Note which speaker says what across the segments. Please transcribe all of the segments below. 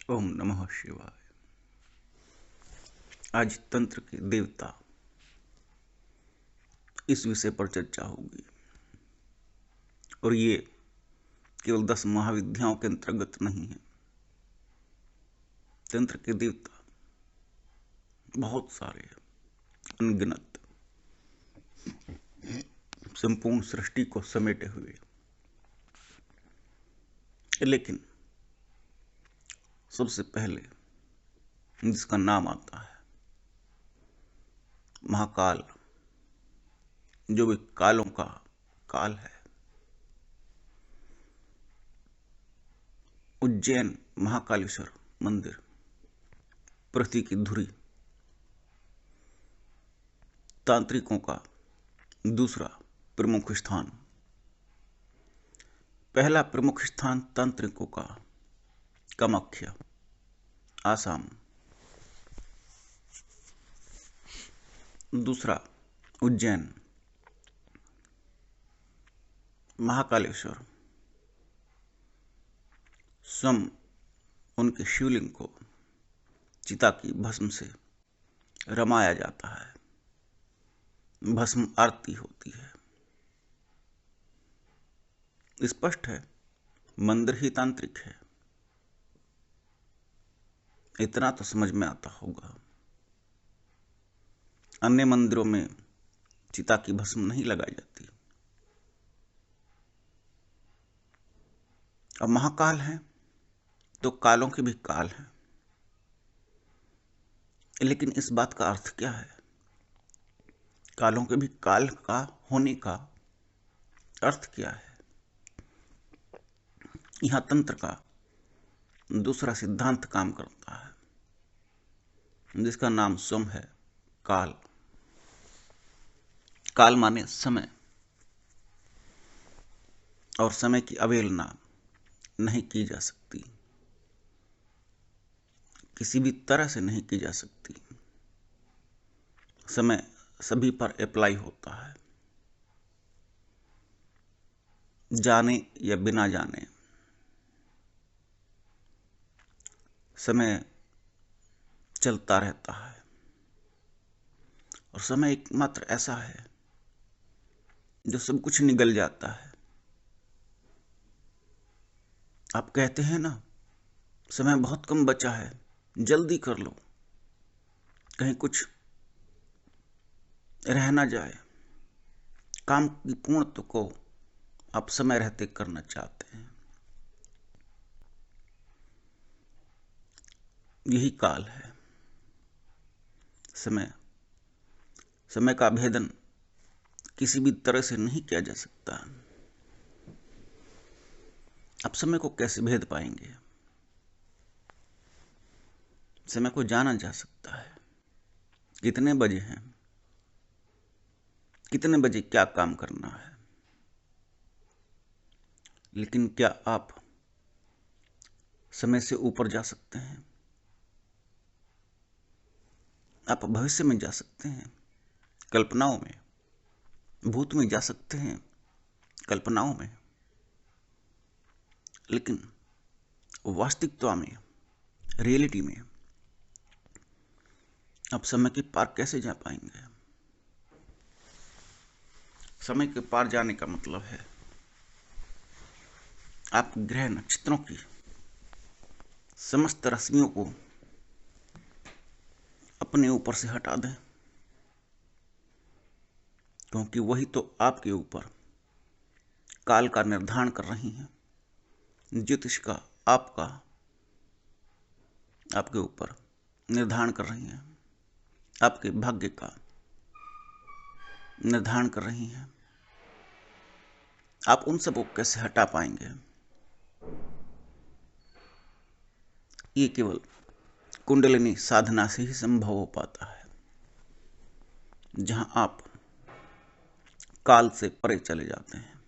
Speaker 1: ओम नमः शिवाय। आज तंत्र के देवता इस विषय पर चर्चा होगी और ये केवल 10 महाविद्याओं के अंतर्गत नहीं है। तंत्र के देवता बहुत सारे हैं, अनगिनत, संपूर्ण सृष्टि को समेटे हुए। लेकिन सबसे पहले जिसका नाम आता है महाकाल, जो भी कालों का काल है। उज्जैन महाकालेश्वर मंदिर, पृथ्वी की धुरी, तांत्रिकों का दूसरा प्रमुख स्थान। पहला प्रमुख स्थान तांत्रिकों का कामाख्या, आसाम। दूसरा उज्जैन महाकालेश्वर। स्वयं उनके शिवलिंग को चिता की भस्म से रमाया जाता है, भस्म आरती होती है। स्पष्ट है मंदिर ही तांत्रिक है, इतना तो समझ में आता होगा। अन्य मंदिरों में चिता की भस्म नहीं लगाई जाती। अब महाकाल है तो कालों के भी काल है। लेकिन इस बात का अर्थ क्या है? कालों के भी काल का होने का अर्थ क्या है? यहां तंत्र का दूसरा सिद्धांत काम करता है, जिसका नाम स्वयं है काल। काल माने समय, और समय की अवहेलना नहीं की जा सकती, किसी भी तरह से नहीं की जा सकती। समय सभी पर अप्लाई होता है, जाने या बिना जाने। समय चलता रहता है और समय एकमात्र ऐसा है जो सब कुछ निगल जाता है। आप कहते हैं ना, समय बहुत कम बचा है, जल्दी कर लो, कहीं कुछ रह ना जाए। काम की पूर्णत्व को आप समय रहते करना चाहते हैं। यही काल है। समय का भेदन किसी भी तरह से नहीं किया जा सकता। आप समय को कैसे भेद पाएंगे? समय को जाना जा सकता है, कितने बजे हैं, कितने बजे क्या काम करना है। लेकिन क्या आप समय से ऊपर जा सकते हैं? आप भविष्य में जा सकते हैं, कल्पनाओं में, भूत में जा सकते हैं, कल्पनाओं में। लेकिन वास्तविकता में, रियलिटी में आप समय के पार कैसे जा पाएंगे? समय के पार जाने का मतलब है आप ग्रह नक्षत्रों की समस्त रश्मियों को अपने ऊपर से हटा दें, क्योंकि वही तो आपके ऊपर काल का निर्धारण कर रही हैं। ज्योतिष का आपके ऊपर निर्धारण कर रही हैं, आपके भाग्य का निर्धारण कर रही हैं। आप उन सबको कैसे हटा पाएंगे? ये केवल कुंडलिनी साधना से ही संभव हो पाता है, जहां आप काल से परे चले जाते हैं।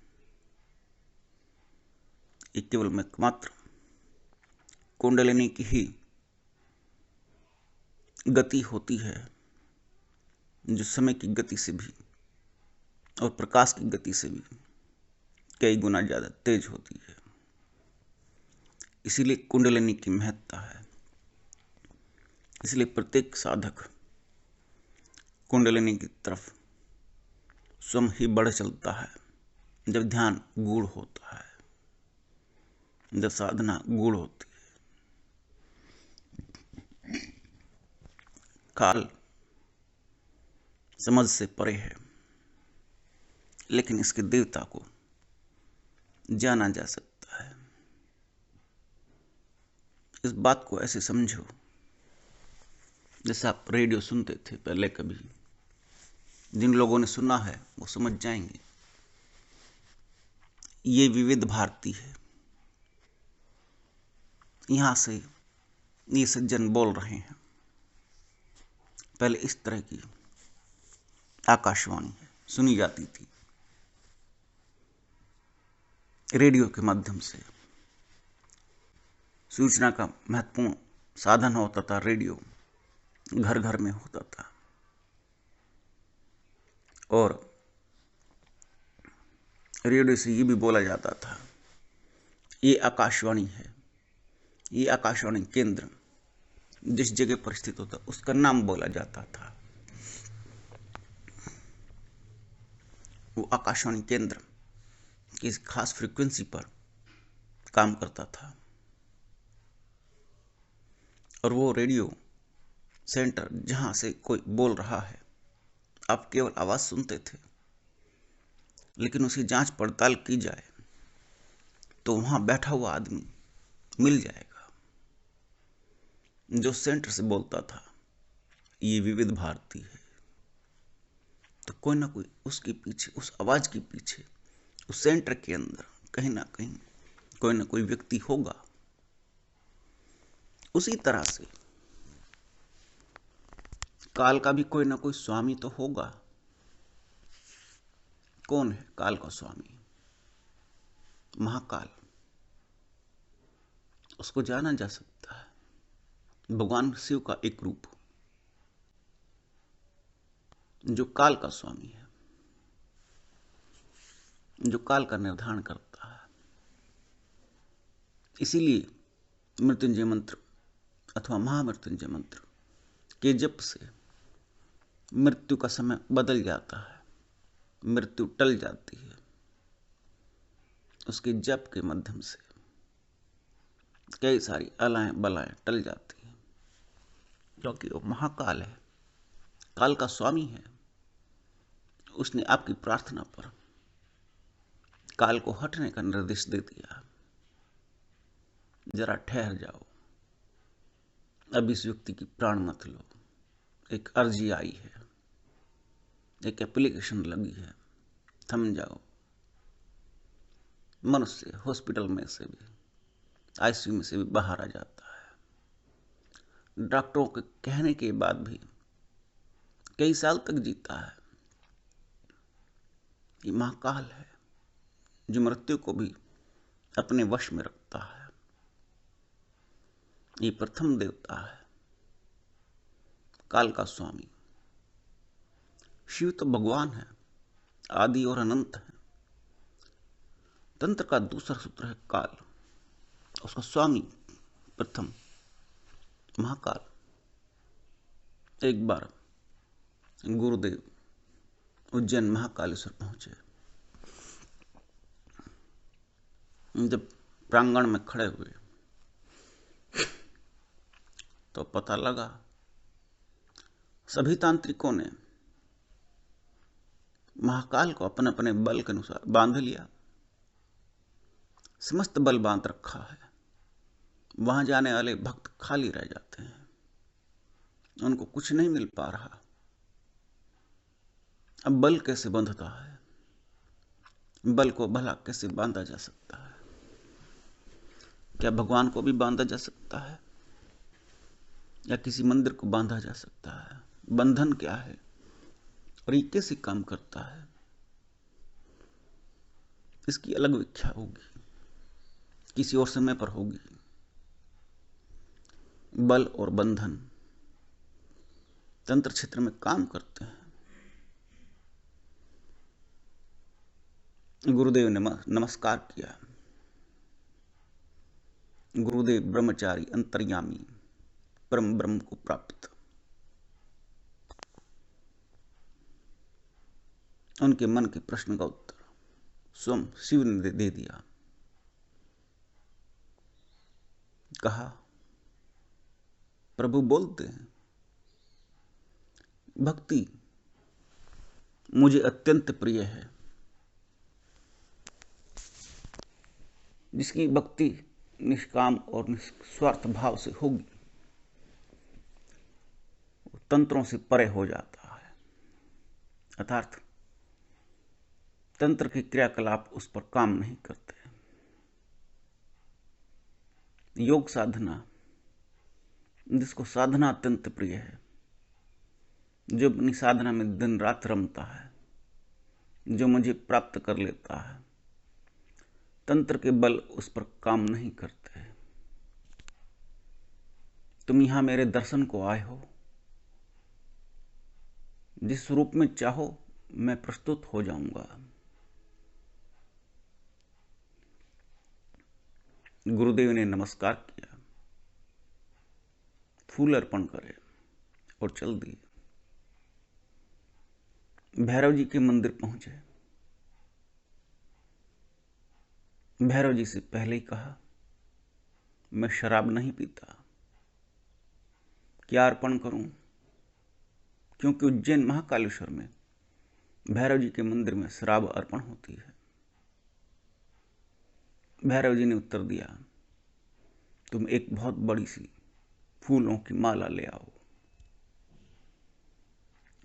Speaker 1: ये केवल एकमात्र कुंडलिनी की ही गति होती है, जो समय की गति से भी और प्रकाश की गति से भी कई गुना ज्यादा तेज होती है। इसीलिए कुंडलिनी की महत्ता है। इसलिए प्रत्येक साधक कुंडलिनी की तरफ स्वयं ही बढ़ चलता है जब ध्यान गूढ़ होता है, जब साधना गूढ़ होती है। काल समझ से परे है, लेकिन इसके देवता को जाना जा सकता है। इस बात को ऐसे समझो जैसे आप रेडियो सुनते थे पहले कभी। जिन लोगों ने सुना है वो समझ जाएंगे। ये विविध भारती है, यहां से ये सज्जन बोल रहे हैं। पहले इस तरह की आकाशवाणी सुनी जाती थी, रेडियो के माध्यम से। सूचना का महत्वपूर्ण साधन होता था रेडियो, घर घर में होता था। और रेडियो से ये भी बोला जाता था, ये आकाशवाणी है। ये आकाशवाणी केंद्र जिस जगह पर स्थित होता उसका नाम बोला जाता था। वो आकाशवाणी केंद्र किसी खास फ्रीक्वेंसी पर काम करता था, और वो रेडियो सेंटर जहां से कोई बोल रहा है, आप केवल आवाज सुनते थे, लेकिन उसकी जांच पड़ताल की जाए तो वहां बैठा हुआ आदमी मिल जाएगा जो सेंटर से बोलता था। ये विविध भारती है। तो कोई ना कोई उसके पीछे, उस आवाज के पीछे, उस सेंटर के अंदर कहीं ना कहीं कोई ना कोई व्यक्ति होगा। उसी तरह से काल का भी कोई ना कोई स्वामी तो होगा। कौन है काल का स्वामी? महाकाल। उसको जाना जा सकता है। भगवान शिव का एक रूप जो काल का स्वामी है, जो काल का निर्धारण करता है। इसीलिए मृत्युंजय मंत्र अथवा महामृत्युंजय मंत्र के जप से मृत्यु का समय बदल जाता है, मृत्यु टल जाती है। उसके जप के माध्यम से कई सारी अलाएं बलाएं टल जाती हैं, क्योंकि वो महाकाल है, काल का स्वामी है। उसने आपकी प्रार्थना पर काल को हटने का निर्देश दे दिया। जरा ठहर जाओ, अब इस व्यक्ति की प्राण मत लो। एक अर्जी आई है, एक एप्लीकेशन लगी है, थम जाओ। मनुष्य हॉस्पिटल में से भी, आईसीयू में से भी बाहर आ जाता है। डॉक्टरों के कहने के बाद भी कई साल तक जीता है। ये महाकाल है जो मृत्यु को भी अपने वश में रखता है। ये प्रथम देवता है, काल का स्वामी। शिव तो भगवान है, आदि और अनंत है। तंत्र का दूसरा सूत्र है काल, उसका स्वामी प्रथम महाकाल। एक बार गुरुदेव उज्जैन महाकालेश्वर पहुंचे। जब प्रांगण में खड़े हुए तो पता लगा सभी तांत्रिकों ने महाकाल को अपने अपने बल के अनुसार बांध लिया। समस्त बल बांध रखा है। वहां जाने वाले भक्त खाली रह जाते हैं, उनको कुछ नहीं मिल पा रहा। अब बल कैसे बंधता है? बल को भला कैसे बांधा जा सकता है? क्या भगवान को भी बांधा जा सकता है, या किसी मंदिर को बांधा जा सकता है? बंधन क्या है और ये कैसे काम करता है, इसकी अलग व्याख्या होगी, किसी और समय पर होगी। बल और बंधन तंत्र क्षेत्र में काम करते हैं। गुरुदेव ने नमस्कार किया। गुरुदेव ब्रह्मचारी अंतर्यामी परम ब्रह्म को प्राप्त। उनके मन के प्रश्न का उत्तर स्वयं शिव ने दे दिया। कहा, प्रभु बोलते हैं, भक्ति मुझे अत्यंत प्रिय है। जिसकी भक्ति निष्काम और निस्वार्थ भाव से होगी, वो तंत्रों से परे हो जाता है। अर्थात तंत्र के क्रियाकलाप उस पर काम नहीं करते। योग साधना, जिसको साधना अत्यंत प्रिय है, जो अपनी साधना में दिन रात रमता है, जो मुझे प्राप्त कर लेता है, तंत्र के बल उस पर काम नहीं करते। तुम यहां मेरे दर्शन को आए हो, जिस रूप में चाहो मैं प्रस्तुत हो जाऊंगा। गुरुदेव ने नमस्कार किया, फूल अर्पण करे और चल दिए। भैरव जी के मंदिर पहुंचे। भैरव जी से पहले ही कहा, मैं शराब नहीं पीता, क्या अर्पण करूं? क्योंकि उज्जैन महाकालेश्वर में भैरव जी के मंदिर में शराब अर्पण होती है। भैरव जी ने उत्तर दिया, तुम एक बहुत बड़ी सी फूलों की माला ले आओ।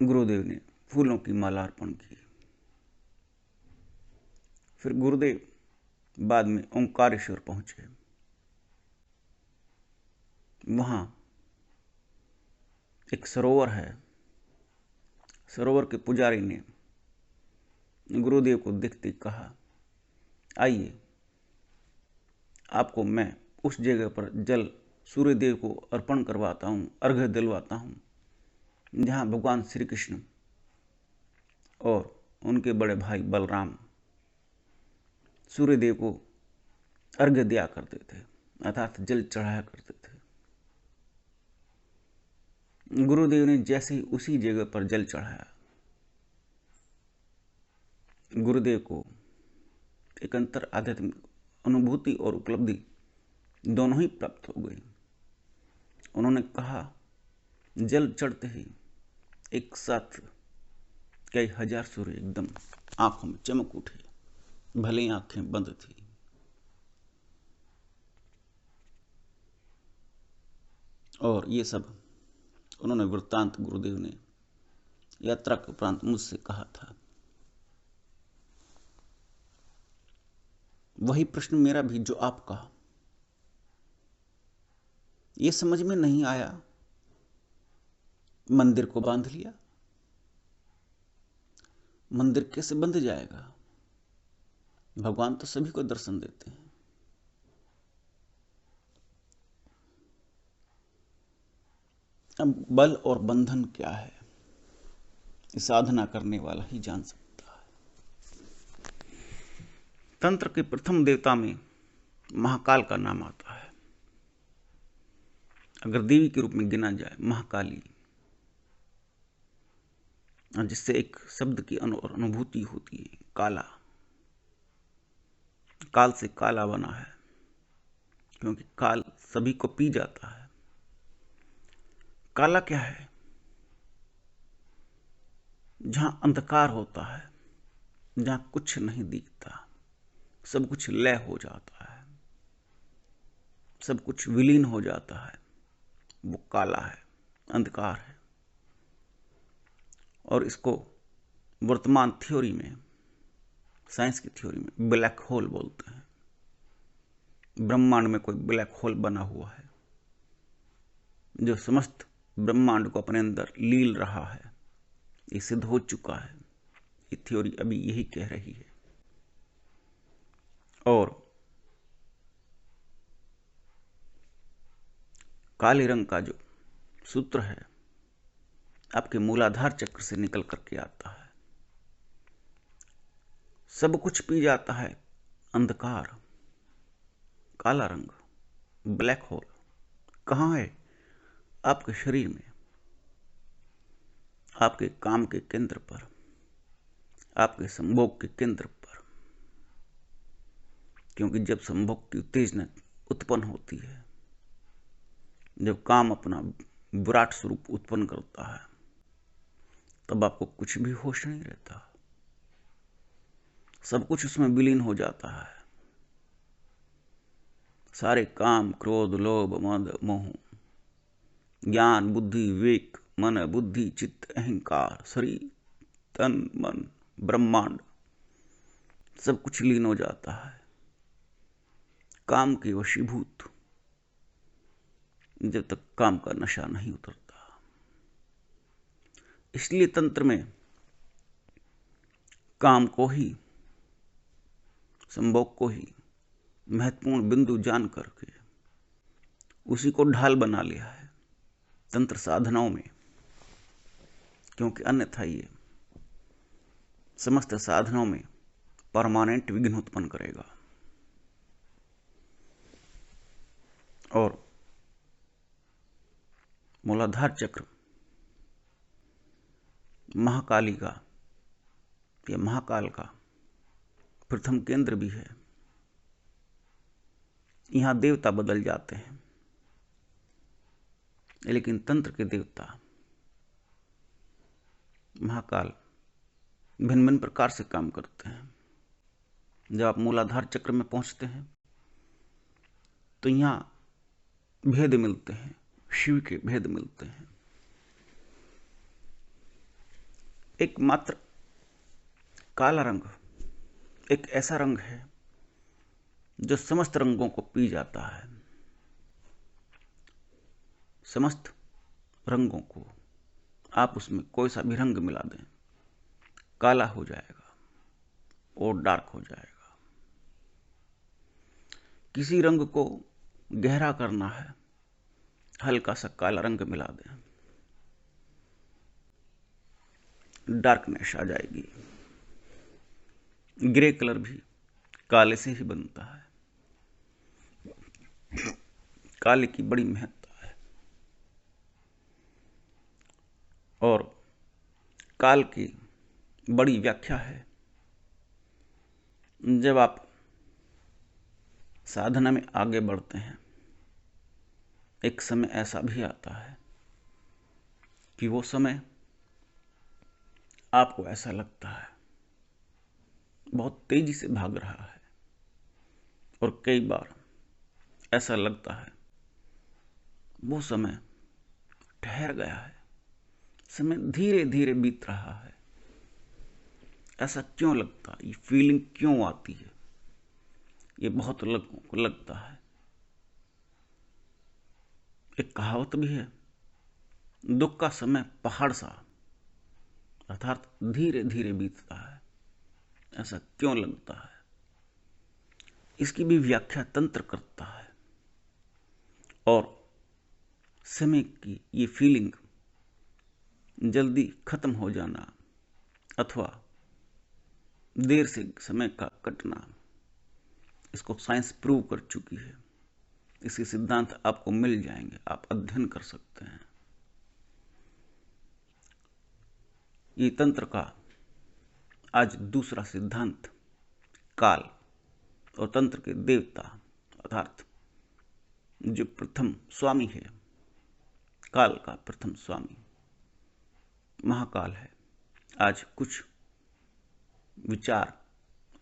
Speaker 1: गुरुदेव ने फूलों की माला अर्पण की। फिर गुरुदेव बाद में ओंकारेश्वर पहुंचे। वहां एक सरोवर है। सरोवर के पुजारी ने गुरुदेव को देखते कहा, आइए, आपको मैं उस जगह पर जल सूर्यदेव को अर्पण करवाता हूं, अर्घ्य दिलवाता हूं, जहां भगवान श्री कृष्ण और उनके बड़े भाई बलराम सूर्यदेव को अर्घ्य दिया करते थे, अर्थात जल चढ़ाया करते थे। गुरुदेव ने जैसे ही उसी जगह पर जल चढ़ाया, गुरुदेव को एक अंतर आध्यात्मिक अनुभूति और उपलब्धि दोनों ही प्राप्त हो गई। उन्होंने कहा, जल चढ़ते ही एक साथ कई हजार सूर्य एकदम आंखों में चमक उठे, भले ही आंखें बंद थी। और ये सब उन्होंने वृत्तांत गुरुदेव ने यात्रा के उपरांत मुझसे कहा था। वही प्रश्न मेरा भी जो आपका। ये समझ में नहीं आया, मंदिर को बांध लिया। मंदिर कैसे बंध जाएगा? भगवान तो सभी को दर्शन देते हैं। अब बल और बंधन क्या है, साधना करने वाला ही जान सकता है। तंत्र के प्रथम देवता में महाकाल का नाम आता है। अगर देवी के रूप में गिना जाए, महाकाली, जिससे एक शब्द की अनुभूति होती है, काला। काल से काला बना है, क्योंकि काल सभी को पी जाता है। काला क्या है? जहां अंधकार होता है, जहां कुछ नहीं दिखता, सब कुछ लय हो जाता है, सब कुछ विलीन हो जाता है, वो काला है, अंधकार है। और इसको वर्तमान थ्योरी में, साइंस की थ्योरी में ब्लैक होल बोलते हैं। ब्रह्मांड में कोई ब्लैक होल बना हुआ है जो समस्त ब्रह्मांड को अपने अंदर लील रहा है। ये सिद्ध हो चुका है। ये थ्योरी अभी यही कह रही है। और काले रंग का जो सूत्र है, आपके मूलाधार चक्र से निकल करके आता है। सब कुछ पी जाता है अंधकार, काला रंग, ब्लैक होल। कहाँ है? आपके शरीर में, आपके काम के केंद्र पर, आपके संभोग के केंद्र पर। क्योंकि जब संभोग की उत्तेजना उत्पन्न होती है, जब काम अपना विराट स्वरूप उत्पन्न करता है, तब आपको कुछ भी होश नहीं रहता, सब कुछ उसमें विलीन हो जाता है। सारे काम, क्रोध, लोभ, मद, मोह, ज्ञान, बुद्धि, विवेक, मन, बुद्धि, चित्त, अहंकार, शरीर, तन, मन, ब्रह्मांड, सब कुछ लीन हो जाता है काम के वशीभूत, जब तक काम का नशा नहीं उतरता। इसलिए तंत्र में काम को ही, संभोग को ही महत्वपूर्ण बिंदु जान करके उसी को ढाल बना लिया है तंत्र साधनाओं में। क्योंकि अन्यथा ये समस्त साधनाओं में परमानेंट विघ्न उत्पन्न करेगा। और मूलाधार चक्र महाकाली का या महाकाल का प्रथम केंद्र भी है। यहां देवता बदल जाते हैं, लेकिन तंत्र के देवता महाकाल भिन्न भिन्न प्रकार से काम करते हैं। जब आप मूलाधार चक्र में पहुंचते हैं तो यहां भेद मिलते हैं, शिव के भेद मिलते हैं। एकमात्र काला रंग एक ऐसा रंग है जो समस्त रंगों को पी जाता है। समस्त रंगों को आप उसमें कोई सा भी रंग मिला दें, काला हो जाएगा और डार्क हो जाएगा। किसी रंग को गहरा करना है, हल्का सा काला रंग मिला दें, डार्कनेस आ जाएगी। ग्रे कलर भी काले से ही बनता है। काले की बड़ी महत्ता है। और काल की बड़ी व्याख्या है। जब आप साधना में आगे बढ़ते हैं, एक समय ऐसा भी आता है कि वो समय आपको ऐसा लगता है बहुत तेजी से भाग रहा है, और कई बार ऐसा लगता है वो समय ठहर गया है, समय धीरे धीरे बीत रहा है। ऐसा क्यों लगता है? ये फीलिंग क्यों आती है? ये बहुत लोगों को लगता है। एक कहावत भी है, दुख का समय पहाड़ सा, अर्थात धीरे धीरे बीतता है। ऐसा क्यों लगता है? इसकी भी व्याख्या तंत्र करता है। और समय की ये फीलिंग जल्दी खत्म हो जाना अथवा देर से समय का कटना, इसको साइंस प्रूव कर चुकी है। इसके सिद्धांत आपको मिल जाएंगे, आप अध्ययन कर सकते हैं। ये तंत्र का आज दूसरा सिद्धांत काल और तंत्र के देवता अर्थात जो प्रथम स्वामी है, काल का प्रथम स्वामी महाकाल है, आज कुछ विचार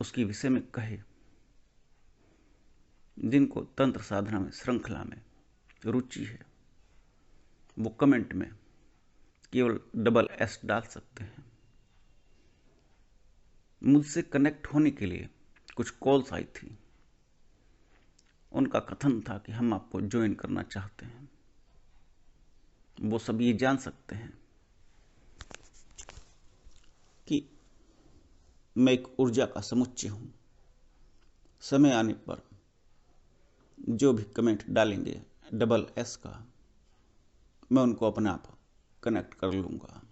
Speaker 1: उसके विषय में कहे। जिनको तंत्र साधना में, श्रृंखला में रुचि है, वो कमेंट में केवल SS डाल सकते हैं। मुझसे कनेक्ट होने के लिए कुछ कॉल्स आई थी। उनका कथन था कि हम आपको ज्वाइन करना चाहते हैं। वो सब ये जान सकते हैं कि मैं एक ऊर्जा का समुच्चय हूं। समय आने पर जो भी कमेंट डालेंगे SS का, मैं उनको अपने आप कनेक्ट कर लूंगा।